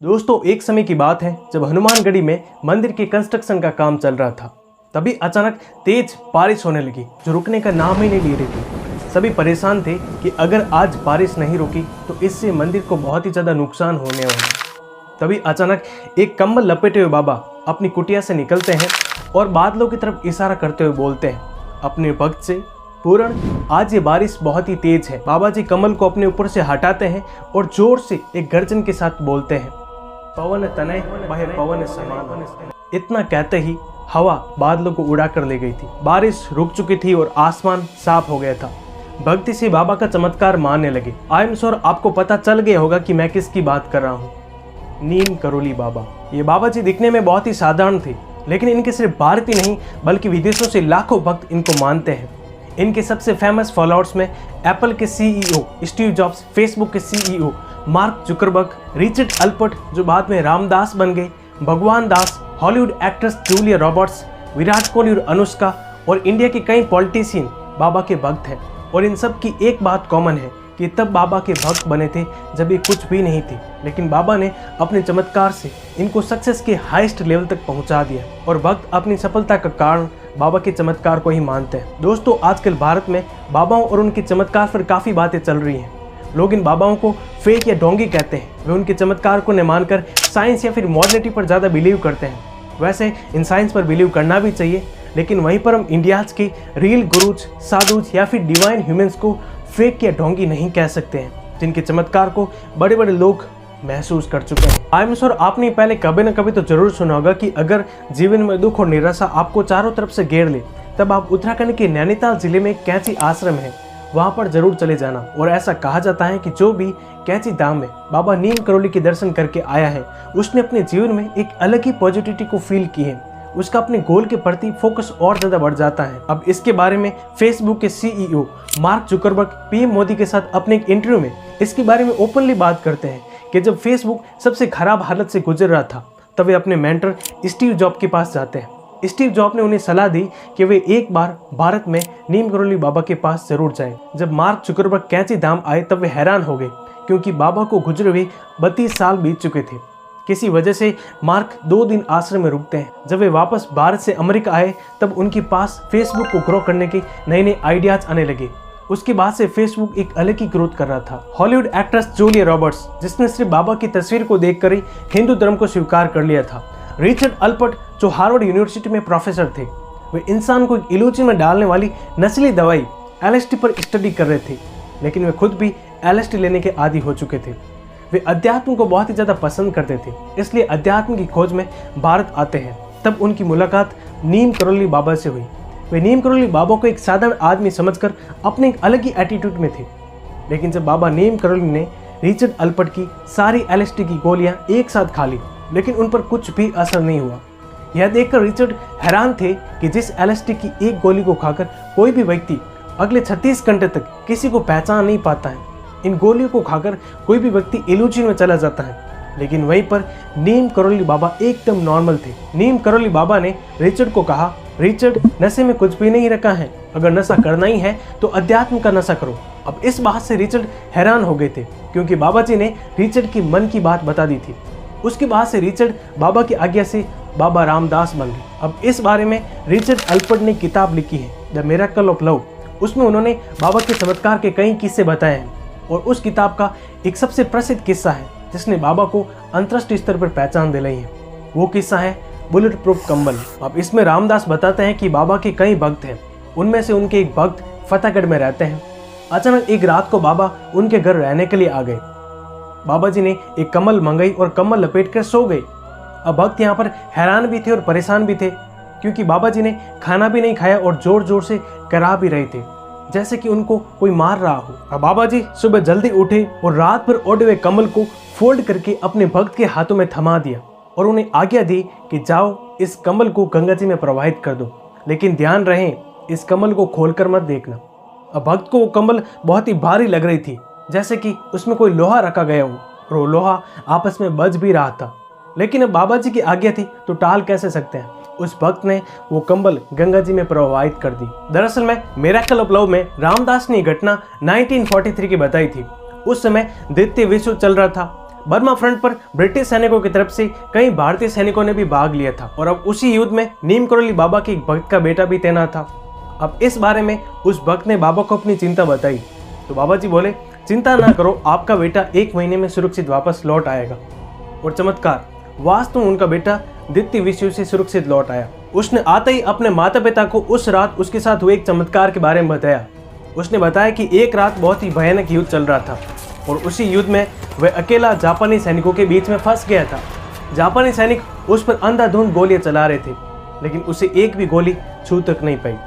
दोस्तों, एक समय की बात है जब हनुमानगढ़ी में मंदिर के कंस्ट्रक्शन का काम चल रहा था। तभी अचानक तेज बारिश होने लगी जो रुकने का नाम ही नहीं ले रही थी। सभी परेशान थे कि अगर आज बारिश नहीं रुकी तो इससे मंदिर को बहुत ही ज़्यादा नुकसान होने वाला। तभी अचानक एक कंबल लपेटे हुए बाबा अपनी कुटिया से निकलते हैं और बादलों की तरफ इशारा करते हुए बोलते हैं अपने भक्त से, पूरण, आज ये बारिश बहुत ही तेज है। बाबा जी कमल को अपने ऊपर से हटाते हैं और जोर से एक गर्जन के साथ बोलते हैं, पवन तनय वह पवन समान। इतना कहते ही हवा बादलों को उड़ा कर ले गई थी। बारिश रुक चुकी थी और आसमान साफ हो गया था। भक्ति से बाबा का चमत्कार मानने लगे। आई एम श्योर आपको पता चल गया होगा कि मैं किसकी बात कर रहा हूँ। नीम करोली बाबा। ये बाबा जी दिखने में बहुत ही साधारण थे, लेकिन इनके सिर्फ भारत ही नहीं बल्कि विदेशों से लाखों भक्त इनको मानते हैं। इनके सबसे फेमस फॉलोअर्स में एप्पल के सीईओ स्टीव जॉब्स, फेसबुक के CEO Mark Zuckerberg, Richard Alpert जो बाद में रामदास बन गए, Bhagavan Das, Hollywood actress Julia Roberts, Virat Kohli और अनुष्का और इंडिया के कई पॉलिटिशियन बाबा के भक्त हैं। और इन सब की एक बात कॉमन है कि तब बाबा के भक्त बने थे जब ये कुछ भी नहीं थी, लेकिन बाबा ने अपने चमत्कार से इनको सक्सेस के हाईएस्ट लेवल तक पहुंचा दिया और भक्त अपनी सफलता का कारण बाबा के चमत्कार को ही मानते हैं। दोस्तों, आजकल भारत में बाबाओं और उनके चमत्कार पर काफ़ी बातें चल रही हैं। लोग इन बाबाओं को फेक या ढोंगी कहते हैं। वे उनके चमत्कार को न मानकर साइंस या फिर मॉडर्निटी पर ज़्यादा बिलीव करते हैं। वैसे इन साइंस पर बिलीव करना भी चाहिए, लेकिन वहीं पर हम इंडियाज़ के रियल गुरुज, साधुज या फिर डिवाइन ह्यूमंस को फेक या ढोंगी नहीं कह सकते हैं, जिनके चमत्कार को बड़े बड़े लोग महसूस कर चुके हैं। आई एम श्योर आपने पहले कभी न कभी तो जरूर सुना होगा कि अगर जीवन में दुख और निराशा आपको चारों तरफ से घेर ले, तब आप उत्तराखंड के नैनीताल जिले में कैंची आश्रम है, वहाँ पर जरूर चले जाना। और ऐसा कहा जाता है कि जो भी कैंची धाम में बाबा नीम करोली के दर्शन करके आया है, उसने अपने जीवन में एक अलग ही पॉजिटिविटी को फील की है। उसका अपने गोल के प्रति फोकस और ज़्यादा बढ़ जाता है। अब इसके बारे में फेसबुक के CEO Mark Zuckerberg PM Modi के साथ अपने एक इंटरव्यू में इसके बारे में ओपनली बात करते हैं कि जब फेसबुक सबसे खराब हालत से गुजर रहा था, तब वे अपने मेंटर स्टीव जॉब के पास जाते हैं। स्टीव जॉब ने उन्हें सलाह दी कि वे एक बार भारत में नीम करोली बाबा के पास जरूर जाएं। जब मार्क जुकरबर्ग कैंची धाम आए तब वे हैरान हो गए, क्योंकि बाबा को गुजरे हुए 32 साल बीत चुके थे। किसी वजह से मार्क 2 दिन आश्रम में रुकते हैं। जब वे वापस भारत से अमेरिका आए तब उनके पास फेसबुक को ग्रो करने के नए नए आइडियाज आने लगे। उसके बाद से फेसबुक एक अलग ही ग्रोथ कर रहा था। हॉलीवुड एक्ट्रेस जूलिया रॉबर्ट्स, जिसने सिर्फ बाबा की तस्वीर को देखकर ही हिंदू धर्म को स्वीकार कर लिया था। रिचर्ड अल्पर्ट जो हार्वर्ड यूनिवर्सिटी में प्रोफेसर थे, वे इंसान को एक इल्यूजन में डालने वाली नस्ली दवाई LSD पर स्टडी कर रहे थे, लेकिन वे खुद भी LSD लेने के आदी हो चुके थे। वे अध्यात्म को बहुत ही ज़्यादा पसंद करते थे, इसलिए अध्यात्म की खोज में भारत आते हैं। तब उनकी मुलाकात नीम करोली बाबा से हुई। वे नीम करोली बाबा को एक साधारण आदमी समझकर अपने एक अलग ही एटीट्यूड में थे, लेकिन जब बाबा नीम करोली ने रिचर्ड अल्पर्ट की सारी LSD की गोलियां एक साथ खा ली, लेकिन उन पर कुछ भी असर नहीं हुआ। यह देखकर रिचर्ड हैरान थे कि जिस LSD की एक गोली को खाकर कोई भी व्यक्ति अगले 36 घंटे तक किसी को पहचान नहीं पाता है, इन गोलियों को खाकर कोई भी व्यक्ति इल्यूजन में चला जाता है, लेकिन वहीं पर नीम करोली बाबा एकदम नॉर्मल थे। नीम करोली बाबा ने रिचर्ड को कहा, रिचर्ड, नशे में कुछ भी नहीं रखा है, अगर नशा करना ही है तो अध्यात्म का नशा करो। अब इस बात से रिचर्ड हैरान हो गए थे, क्योंकि बाबा जी ने रिचर्ड की मन की बात बता दी थी। उसके बाद से रिचर्ड बाबा की आज्ञा से बाबा रामदास बन गए। अब इस बारे में रिचर्ड अल्पर्ट ने किताब लिखी है, द मिरेकल ऑफ लव। उसमें उन्होंने बाबा के चमत्कार के कई किस्से बताए हैं, और उस किताब का एक सबसे प्रसिद्ध किस्सा है जिसने बाबा को अंतर्राष्ट्रीय स्तर पर पहचान दिलाई है। वो किस्सा है बुलेट प्रूफ कंबल। अब इसमें रामदास बताते हैं कि बाबा के कई भक्त हैं, उनमें से उनके एक भक्त फतेहगढ़ में रहते हैं। अचानक एक रात को बाबा उनके घर रहने के लिए आ गए। बाबा जी ने एक कम्बल मंगाई और कम्बल लपेट कर सो गए। अब भक्त यहाँ पर हैरान भी थे और परेशान भी थे, क्योंकि बाबा जी ने खाना भी नहीं खाया और जोर जोर से करा भी रहे थे, जैसे कि उनको कोई मार रहा हो। अब बाबा जी सुबह जल्दी उठे और रात भर ओढ़े हुए कम्बल को फोल्ड करके अपने भक्त के हाथों में थमा दिया और उन्हें आज्ञा दी कि जाओ इस कम्बल को गंगा जी में प्रवाहित कर दो, लेकिन ध्यान रहे इस कम्बल को खोलकर मत देखना। अब भक्त को वो कम्बल बहुत ही भारी लग रही थी, जैसे कि उसमें कोई लोहा रखा गया हो, और वो लोहा आपस में बज भी रहा था। लेकिन अब बाबा जी की आज्ञा थी तो टाल कैसे सकते हैं। उस भक्त ने वो कंबल गंगा जी में प्रवाहित कर दी। दरअसल में मिरेकल ऑफ लव में रामदास ने घटना 1943 की बताई थी। उस समय द्वितीय विश्व चल रहा था। बर्मा फ्रंट पर ब्रिटिश सैनिकों की तरफ से कई भारतीय सैनिकों ने भी भाग लिया था और अब उसी युद्ध में नीम करोली बाबा के एक भक्त का बेटा भी तैनात था। अब इस बारे में उस भक्त ने बाबा को अपनी चिंता बताई तो बाबा जी बोले, चिंता ना करो, आपका बेटा 1 महीने में सुरक्षित वापस लौट आएगा। और चमत्कार, वास्तव में उनका बेटा द्वितीय विश्व युद्ध से सुरक्षित लौट आया। उसने आते ही अपने माता पिता को उस रात उसके साथ हुए एक चमत्कार के बारे में बताया। उसने बताया कि एक रात बहुत ही भयानक युद्ध चल रहा था और उसी युद्ध में वह अकेला जापानी सैनिकों के बीच में फंस गया था। जापानी सैनिक उस पर अंधाधुंध गोलियां चला रहे थे, लेकिन उसे एक भी गोली छू तक नहीं पाई।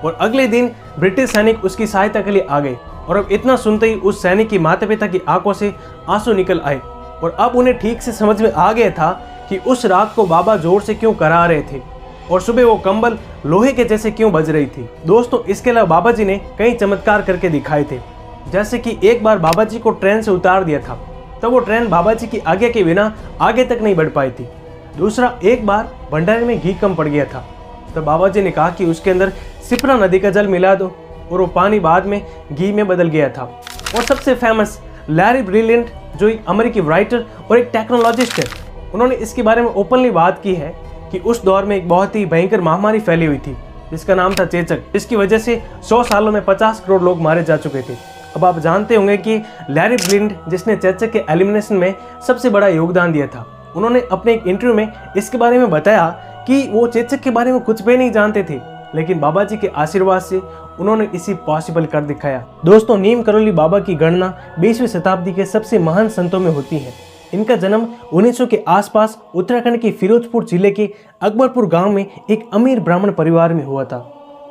और अगले दिन ब्रिटिश सैनिक उसकी सहायता के लिए आ गए और अब इतना सुनते ही उस सैनिक की माता पिता की आंखों से आंसू निकल आए और अब उन्हें ठीक से समझ में आ गया था कि उस रात को बाबा जोर से क्यों करा रहे थे और सुबह वो कंबल लोहे के जैसे क्यों बज रही थी। दोस्तों, इसके अलावा बाबा जी ने कई चमत्कार करके दिखाए थे, जैसे कि एक बार बाबा जी को ट्रेन से उतार दिया था, तब वो ट्रेन बाबा जी की आज्ञा के बिना आगे तक नहीं बढ़ पाई थी। दूसरा, एक बार भंडारे में घी कम पड़ गया था, तब बाबा जी ने कहा कि उसके अंदर सिपरा नदी का जल मिला दो और वो पानी बाद में घी में बदल गया था। और सबसे फेमस लैरी ब्रिलियंट, जो एक अमेरिकी राइटर और एक टेक्नोलॉजिस्ट है, उन्होंने इसके बारे में ओपनली बात की है कि उस दौर में एक बहुत ही भयंकर महामारी फैली हुई थी जिसका नाम था चेचक। इसकी वजह से 100 सालों में 50 करोड़ लोग मारे जा चुके थे। अब आप जानते होंगे कि लैरी ब्रिलियंट, जिसने चेचक के एलिमिनेशन में सबसे बड़ा योगदान दिया था, उन्होंने अपने एक इंटरव्यू में इसके बारे में बताया कि वो चेचक के बारे में कुछ भी नहीं जानते थे, लेकिन बाबा जी के आशीर्वाद से उन्होंने इसी पॉसिबल कर दिखाया। दोस्तों, नीम करोली बाबा की गणना 20वीं शताब्दी के सबसे महान संतों में होती है। इनका जन्म 1900 के आसपास उत्तराखंड के फिरोजपुर जिले के अकबरपुर गांव में एक अमीर ब्राह्मण परिवार में हुआ था।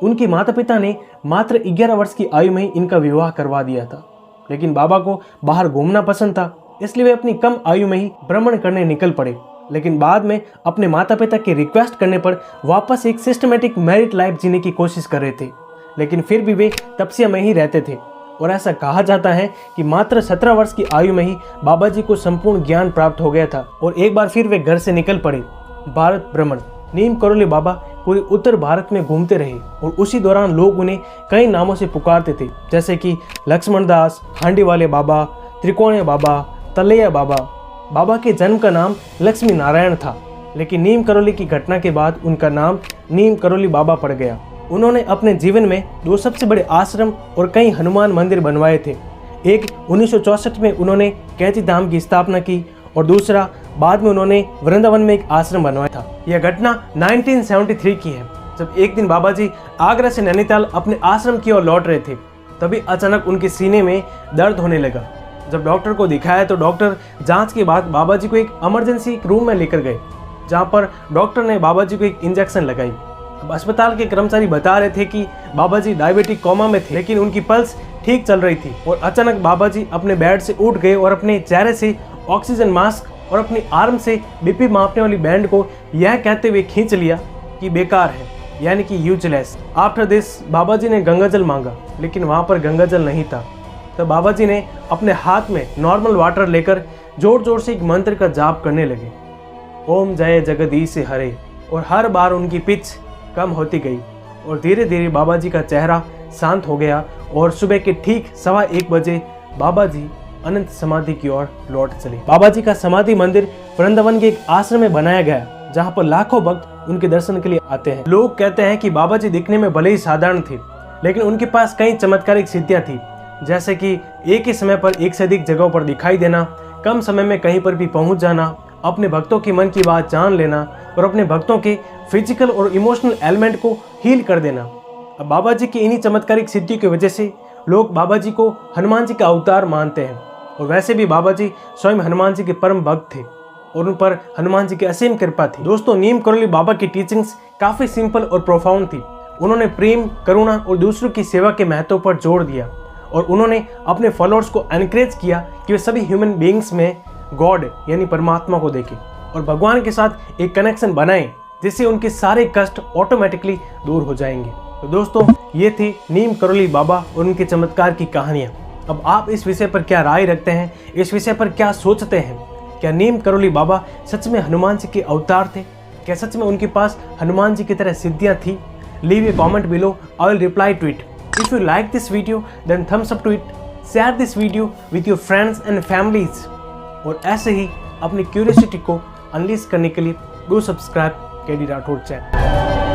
उनके माता पिता ने मात्र 11 वर्ष की आयु में ही इनका विवाह करवा दिया था, लेकिन बाबा को बाहर घूमना पसंद था, इसलिए वे अपनी कम आयु में ही भ्रमण करने निकल पड़े। लेकिन बाद में अपने माता पिता के रिक्वेस्ट करने पर वापस एक सिस्टमेटिक मैरिड लाइफ जीने की कोशिश कर रहे थे, लेकिन फिर भी वे तपस्या में ही रहते थे। और ऐसा कहा जाता है कि मात्र 17 वर्ष की आयु में ही बाबा जी को संपूर्ण ज्ञान प्राप्त हो गया था और एक बार फिर वे घर से निकल पड़े भारत भ्रमण। नीम करोली बाबा पूरे उत्तर भारत में घूमते रहे और उसी दौरान लोग उन्हें कई नामों से पुकारते थे, जैसे कि लक्ष्मण दास, हांडी वाले बाबा, त्रिकोणीय बाबा, तलैया बाबा। बाबा के जन्म का नाम लक्ष्मी नारायण था, लेकिन नीम करोली की घटना के बाद उनका नाम नीम करोली बाबा पड़ गया। उन्होंने अपने जीवन में 2 सबसे बड़े आश्रम और कई हनुमान मंदिर बनवाए थे। एक 1964 में उन्होंने कैची धाम की स्थापना की और दूसरा बाद में उन्होंने वृंदावन में एक आश्रम बनवाया था। यह घटना 1973 की है, जब एक दिन बाबा जी आगरा से नैनीताल अपने आश्रम की ओर लौट रहे थे। तभी अचानक उनके सीने में दर्द होने लगा। जब डॉक्टर को दिखाया तो डॉक्टर जांच के बाद बाबा जी को एक इमरजेंसी रूम में लेकर गए, जहां पर डॉक्टर ने बाबा जी को एक इंजेक्शन लगाई। अब अस्पताल के कर्मचारी बता रहे थे कि बाबा जी डायबिटिक कोमा में थे, लेकिन उनकी पल्स ठीक चल रही थी। और अचानक बाबा जी अपने बेड से उठ गए और अपने चेहरे से ऑक्सीजन मास्क और अपनी आर्म से बीपी मापने वाली बैंड को यह कहते हुए खींच लिया कि बेकार है, यानी कि यूजलेस। आफ्टर दिस बाबा जी ने गंगाजल मांगा, लेकिन वहाँ पर गंगाजल नहीं था। तो बाबा जी ने अपने हाथ में नॉर्मल वाटर लेकर जोर जोर से एक मंत्र का जाप करने लगे, ओम जय जगदीश हरे। और हर बार उनकी पिच कम होती गई और धीरे धीरे बाबा जी का चेहरा शांत हो गया और सुबह के ठीक 1:15 बजे बाबा जी अनंत समाधि की ओर लौट चले। बाबा जी का समाधि मंदिर वृंदावन के एक आश्रम में बनाया गया, जहाँ पर लाखों भक्त उनके दर्शन के लिए आते हैं। लोग कहते हैं कि बाबा जी दिखने में भले ही साधारण थे, लेकिन उनके पास कई चमत्कारिक सिद्धियां थी, जैसे कि एक ही समय पर एक से अधिक जगहों पर दिखाई देना, कम समय में कहीं पर भी पहुंच जाना, अपने भक्तों की मन की बात जान लेना और अपने भक्तों के फिजिकल और इमोशनल एलिमेंट को हील कर देना। अब बाबा जी की इन्हीं चमत्कारिक सिद्धियों की वजह से लोग बाबा जी को हनुमान जी का अवतार मानते हैं। और वैसे भी बाबा जी स्वयं हनुमान जी के परम भक्त थे और उन पर हनुमान जी की असीम कृपा थी। दोस्तों, नीम करोली बाबा की टीचिंग्स काफ़ी सिंपल और प्रोफाउंड थी। उन्होंने प्रेम, करुणा और दूसरों की सेवा के महत्व पर जोर दिया और उन्होंने अपने फॉलोअर्स को एनकरेज किया कि वे सभी ह्यूमन बीइंग्स में गॉड यानी परमात्मा को देखें और भगवान के साथ एक कनेक्शन बनाएं, जिससे उनके सारे कष्ट ऑटोमेटिकली दूर हो जाएंगे। तो दोस्तों, ये थी नीम करोली बाबा और उनके चमत्कार की कहानियाँ। अब आप इस विषय पर क्या राय रखते हैं, इस विषय पर क्या सोचते हैं? क्या नीम करोली बाबा सच में हनुमान जी के अवतार थे? क्या सच में उनके पास हनुमान जी की तरह सिद्धियाँ थी? Leave a comment below, I will reply to it. If you like this video, then thumbs up to it. Share this video with your friends and families. और ऐसे ही अपनी क्यूरियोसिटी को अनलीश करने के लिए do subscribe KD Rathore channel.